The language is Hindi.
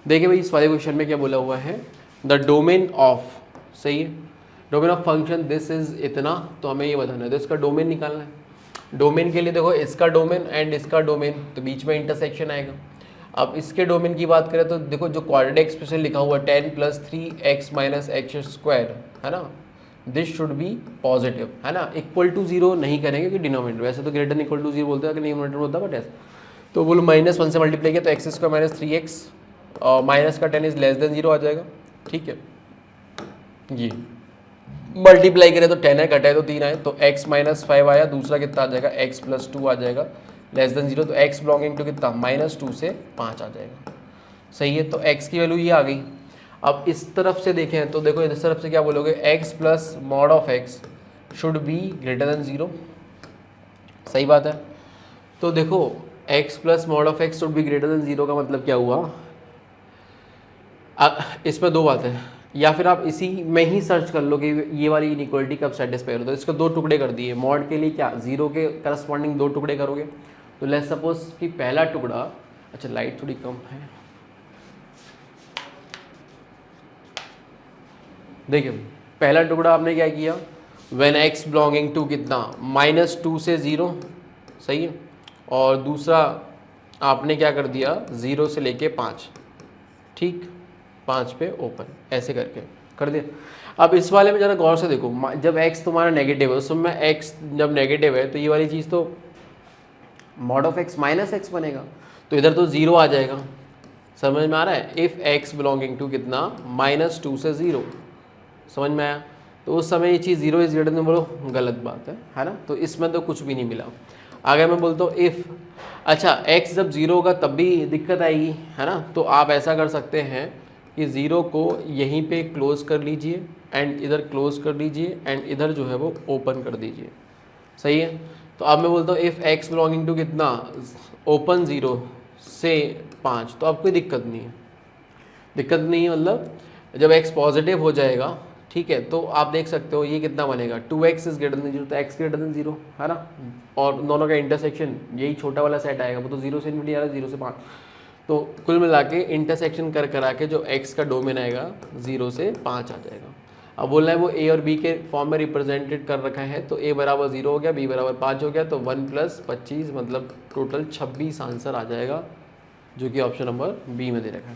देखिए भाई इस वाले क्वेश्चन में क्या बोला हुआ है, द डोमेन ऑफ, सही है, domain of function this is इतना, तो हमें ये बताना है, तो इसका डोमेन निकालना है। डोमेन के लिए देखो इसका डोमेन एंड इसका डोमेन, तो बीच में इंटरसेक्शन आएगा। अब इसके डोमेन की बात करें तो देखो जो क्वाड्रेटिक एक्सप्रेशन लिखा हुआ है 10 + 3x - x², है ना, दिस शुड बी पॉजिटिव, है ना, इक्वल टू 0 नहीं करेंगे कि डिनोमिनेटर, वैसे तो ग्रेटर देन इक्वल टू 0 बोलते हैं, अगर डिनोमिनेटर होता है बट ऐसा, तो बोलो -1 से मल्टीप्लाई किया तो x² - 3x और माइनस का 10 इज लेस देन 0 आ जाएगा, ठीक है। ये मल्टीप्लाई करें तो 10 है, घटाए तो 3 आए, तो x - 5 आया, दूसरा कितना आ जाएगा x + 2 आ जाएगा लेस देन 0, तो x बिलोंगिंग टू कितना -2 से 5 आ जाएगा, सही है। तो x की वैल्यू ये आ गई। अब इस तरफ से देखें तो देखो इस तरफ से क्या बोलोगे, x + mod of x should be greater than 0, सही बात है। तो देखो x + mod of x should be greater than 0 का मतलब क्या हुआ, इसमें दो बातें हैं, या फिर आप इसी में ही सर्च कर लो कि ये वाली इनइक्वालिटी कब सेटिस्फाई हो, तो इसके दो टुकड़े कर दिए, मॉड के लिए क्या 0 के करस्पॉन्डिंग दो टुकड़े करोगे, तो लेट्स सपोज कि पहला टुकड़ा, अच्छा लाइट थोड़ी कम है, देखिए पहला टुकड़ा आपने क्या किया, व्हेन x बिलोंगिंग टू कितना -2 से 0, सही है, और दूसरा आपने क्या कर दिया 0 से लेके 5, ठीक, 5 पे ओपन, ऐसे करके कर दिया। अब इस वाले में ज़रा गौर से देखो, जब x तुम्हारा नेगेटिव है उस समय x जब नेगेटिव है तो ये वाली चीज़ तो mod ऑफ x -x बनेगा, तो इधर तो 0 आ जाएगा, समझ में आ रहा है। इफ़ x बिलोंगिंग टू कितना -2 से 0, समझ में आया, तो उस समय ये चीज़ 0 इज ग्रेटर देन, बोलो गलत बात है ना, तो इसमें तो कुछ भी नहीं मिला। अगर मैं बोलता हूँ इफ़, अच्छा x जब 0 होगा तब भी दिक्कत आएगी, है ना, तो आप ऐसा कर सकते हैं कि 0 को यहीं पे क्लोज कर लीजिए एंड इधर क्लोज कर लीजिए एंड इधर जो है वो ओपन कर दीजिए, सही है। तो अब मैं बोलता हूँ इफ़ x बिलोंगिंग टू कितना ओपन 0 से 5, तो अब कोई दिक्कत नहीं है, दिक्कत नहीं है, मतलब जब x पॉजिटिव हो जाएगा, ठीक है, तो आप देख सकते हो ये कितना बनेगा 2x इज ग्रेटर देन 0, तो x ग्रेटर देन 0, है ना, और दोनों का इंटरसेक्शन यही छोटा वाला सेट आएगा, वो तो 0 से इन्फिनिटी आ रहा है, 0 से 5, तो कुल मिला के इंटरसेक्शन कर करा के जो x का डोमेन आएगा 0 से 5 आ जाएगा। अब बोलना है वो a और b के फॉर्म में रिप्रेजेंटेड कर रखा है, तो a बराबर 0 हो गया, b बराबर 5 हो गया, तो 1 + 25 मतलब टोटल 26 आंसर आ जाएगा, जो कि ऑप्शन नंबर बी में दे रखा है।